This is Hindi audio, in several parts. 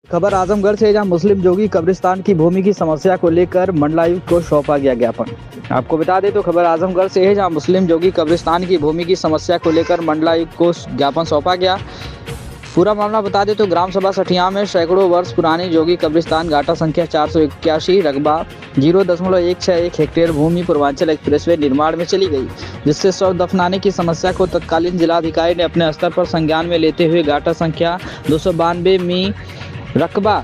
खबर आजमगढ़ से, जहां मुस्लिम जोगी कब्रिस्तान की भूमि की समस्या को लेकर मंडलायुक्त को सौंपा गया ज्ञापन। आपको बता दें तो खबर आजमगढ़ से है, जहां मुस्लिम जोगी कब्रिस्तान की भूमि की समस्या को लेकर मंडलायुक्त को ज्ञापन सौंपा गया। पूरा मामला बता दें तो ग्राम सभा सठिया में सैकड़ों वर्ष पुरानी जोगी कब्रिस्तान घाटा संख्या 481 रकबा 0.161 हेक्टेयर भूमि पूर्वांचल एक्सप्रेसवे निर्माण में चली गई, जिससे शव दफनाने की समस्या को तत्कालीन जिलाधिकारी ने अपने स्तर पर संज्ञान में लेते हुए घाटा संख्या 292 में रकबा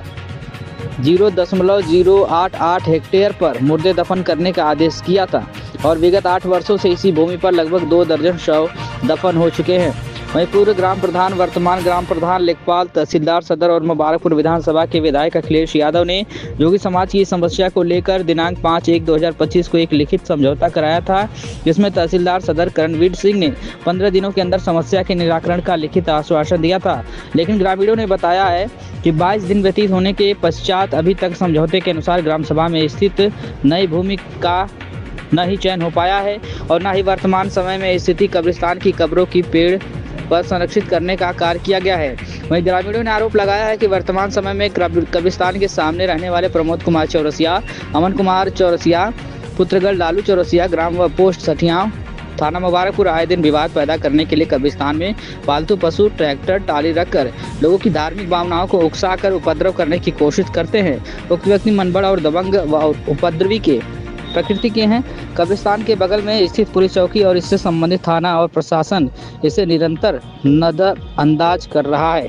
0.088 हेक्टेयर पर मुर्दे दफन करने का आदेश किया था और विगत 8 वर्षों से इसी भूमि पर लगभग 2 दर्जन शव दफन हो चुके हैं। वहीं पूर्व ग्राम प्रधान, वर्तमान ग्राम प्रधान, लेखपाल, तहसीलदार सदर और मुबारकपुर विधानसभा के विधायक अखिलेश यादव ने जोगी समाज की समस्या को लेकर दिनांक 5/1/2025 को एक लिखित समझौता कराया था, जिसमें तहसीलदार सदर करणवीर सिंह ने 15 दिनों के अंदर समस्या के निराकरण का लिखित आश्वासन दिया था। लेकिन ग्रामीणों ने बताया है कि 22 दिन व्यतीत होने के पश्चात अभी तक समझौते के अनुसार ग्राम सभा में स्थित नई भूमि का न ही चयन हो पाया है और न ही वर्तमान समय में स्थिति कब्रिस्तान की कब्रों की पेड़ पर संरक्षित करने का कार्य किया गया है। वहीं ग्रामीणों ने आरोप लगाया है कि वर्तमान समय में कब्रिस्तान के सामने रहने वाले प्रमोद कुमार चौरसिया, अमन कुमार चौरसिया, पुत्रगढ़ लालू चौरसिया, ग्राम व पोस्ट सठिया, थाना मुबारकपुर आए दिन विवाद पैदा करने के लिए कब्रिस्तान में पालतू पशु, ट्रैक्टर, टाली रखकर लोगों की धार्मिक भावनाओं को उकसाकर उपद्रव करने की कोशिश करते हैं। उक्त व्यक्ति मनबड़ और दबंग व उपद्रवी के प्रकृति के हैं। कब्रिस्तान के बगल में स्थित पुलिस चौकी और इससे संबंधित थाना और प्रशासन इसे निरंतर नजरअंदाज कर रहा है,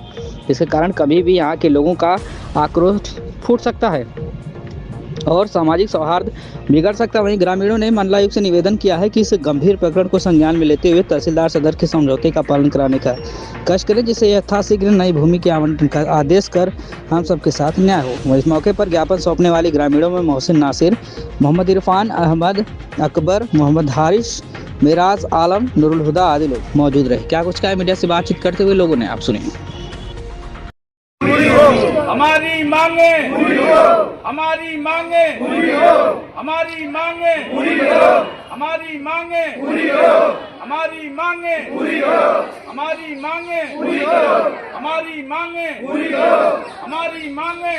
जिसके कारण कभी भी यहाँ के लोगों का आक्रोश फूट सकता है और सामाजिक सौहार्द बिगड़ सकता है। वहीं ग्रामीणों ने मंडलायुक्त से निवेदन किया है कि इस गंभीर प्रकरण को संज्ञान में लेते हुए तहसीलदार सदर के समझौते का पालन कराने का कष्ट करें, जिससे यथाशीघ्र नई भूमि के आवंटन का आदेश कर हम सबके साथ न्याय हो। वहीं इस मौके पर ज्ञापन सौंपने वाले ग्रामीणों में मोहसिन नासिर, मोहम्मद इरफान, अहमद अकबर, मोहम्मद हारिश, मिराज आलम, नूरुल हुदा आदि लोग मौजूद रहे। क्या कुछ कहा मीडिया से बातचीत करते हुए लोगों ने, आप सुनिए। हमारी मांगे हमारी मांगे हमारी मांगे हमारी मांगे हमारी मांगे हमारी मांगे हमारी मांगे हमारी मांगे।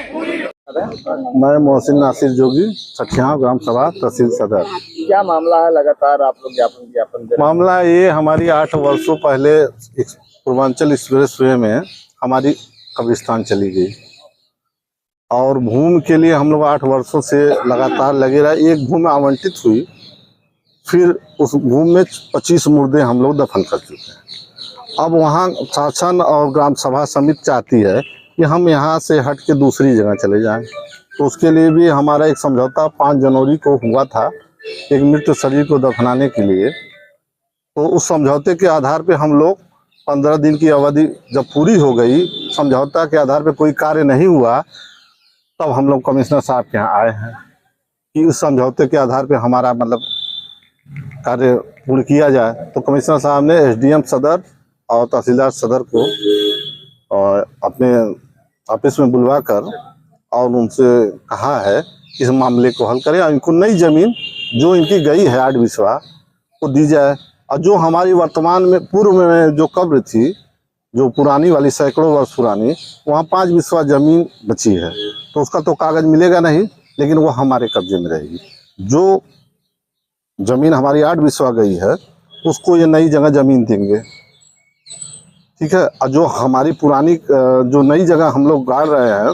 मैं मोहसिन नासिर जोगी, सठिया ग्राम सभा, तहसील सदर। क्या मामला है? लगातार आप लोग ज्ञापन दे रहे हैं। मामला ये, हमारी 8 वर्षों पहले पूर्वांचल एक्सप्रेसवे में हमारी कब्रिस्तान चली गई और भूमि के लिए हम लोग 8 वर्षों से लगातार लगे रहे। एक भूमि आवंटित हुई, फिर उस भूमि में 25 मुर्दे हम लोग दफन कर चुके हैं। अब वहाँ शासन और ग्राम सभा समिति चाहती है कि हम यहाँ से हट के दूसरी जगह चले जाएं, तो उसके लिए भी हमारा एक समझौता 5 जनवरी को हुआ था एक मृत शरीर को दफनाने के लिए। तो उस समझौते के आधार पे हम लोग 15 दिन की अवधि जब पूरी हो गई, समझौता के आधार पे कोई कार्य नहीं हुआ, तब हम लोग कमिश्नर साहब के यहाँ आए हैं कि उस समझौते के आधार पे हमारा मतलब कार्य पूर्ण किया जाए। तो कमिश्नर साहब ने एसडीएम सदर और तहसीलदार सदर को और अपने ऑफिस में बुलवाकर और उनसे कहा है कि इस मामले को हल करें और इनको नई जमीन जो इनकी गई है 8 बिस्वा को दी जाए। और जो हमारी वर्तमान में पूर्व में जो कब्र थी, जो पुरानी वाली सैकड़ों वर्ष पुरानी, वहाँ 5 बिस्वा जमीन बची है, तो उसका तो कागज मिलेगा नहीं, लेकिन वो हमारे कब्जे में रहेगी। जो जमीन हमारी 8 बिस्वा गई है उसको ये नई जगह जमीन देंगे, ठीक है। और जो हमारी पुरानी जो नई जगह हम लोग गाड़ रहे हैं,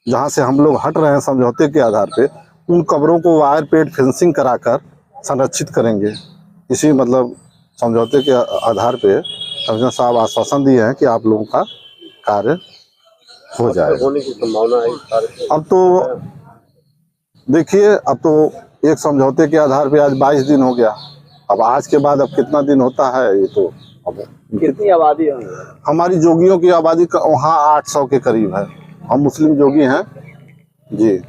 जहाँ से हम लोग हट रहे हैं समझौते के आधार पे, उन कब्रों को वायर पेड फेंसिंग कराकर संरक्षित करेंगे। इसी मतलब समझौते के आधार पे कमिश्नर साहब आश्वासन दिए हैं कि आप लोगों का कार्य हो जाए। होने की संभावना है। अब तो देखिए, अब तो एक समझौते के आधार पे आज 22 दिन हो गया। अब आज के बाद अब कितना दिन होता है ये तो अब कितनी आबादी है? हमारी जोगियों की आबादी वहाँ 800 के करीब है। हम मुस्लिम जोगी हैं जी।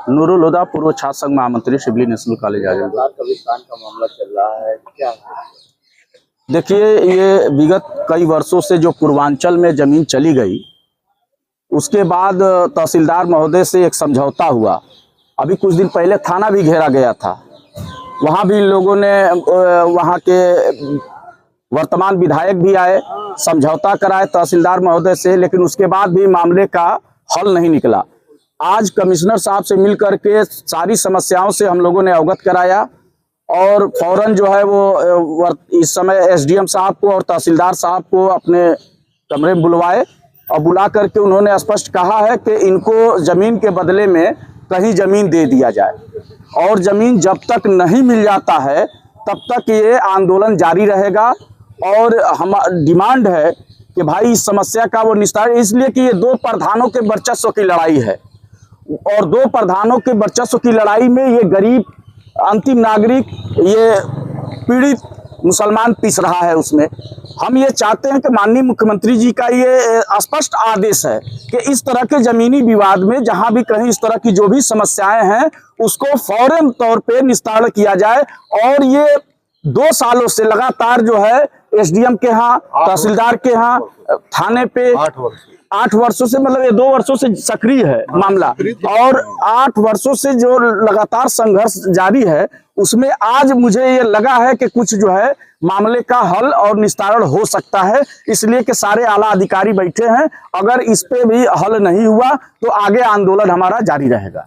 नूरुल हुदा, पूर्व छात्र संघ महामंत्री, शिबली नेशनल कॉलेज आजमगढ़। कब्रिस्तान का मामला चल रहा है, क्या है? देखिए, ये विगत कई वर्षों से जो पूर्वांचल में जमीन चली गई, उसके बाद तहसीलदार महोदय से एक समझौता हुआ। अभी कुछ दिन पहले थाना भी घेरा गया था, वहाँ भी लोगों ने, वहाँ के वर्तमान विधायक भी आए, समझौता कराए तहसीलदार महोदय से, लेकिन उसके बाद भी मामले का हल नहीं निकला। आज कमिश्नर साहब से मिलकर के सारी समस्याओं से हम लोगों ने अवगत कराया और फौरन जो है वो इस समय एसडीएम साहब को और तहसीलदार साहब को अपने कमरे में बुलवाए और बुला करके उन्होंने स्पष्ट कहा है कि इनको जमीन के बदले में कहीं जमीन दे दिया जाए और जमीन जब तक नहीं मिल जाता है तब तक ये आंदोलन जारी रहेगा। और हम डिमांड है कि भाई इस समस्या का वो निस्तारण, इसलिए कि ये दो प्रधानों के वर्चस्व की लड़ाई है और दो प्रधानों के वर्चस्व की लड़ाई में ये गरीब अंतिम नागरिक, ये पीड़ित मुसलमान पिस रहा है। उसमें हम ये चाहते हैं कि माननीय मुख्यमंत्री जी का ये स्पष्ट आदेश है कि इस तरह के जमीनी विवाद में जहां भी कहीं इस तरह की जो भी समस्याएं हैं उसको फौरन तौर पे निस्तारण किया जाए। और ये 2 सालों से लगातार जो है एसडीएम के यहाँ, तहसीलदार के यहाँ, थाने पे 8 वर्षों से, मतलब ये 2 वर्षों से सक्रिय है मामला और 8 वर्षों से जो लगातार संघर्ष जारी है उसमें आज मुझे ये लगा है कि कुछ जो है मामले का हल और निस्तारण हो सकता है। इसलिए कि सारे आला अधिकारी बैठे हैं, अगर इस पे भी हल नहीं हुआ तो आगे आंदोलन हमारा जारी रहेगा।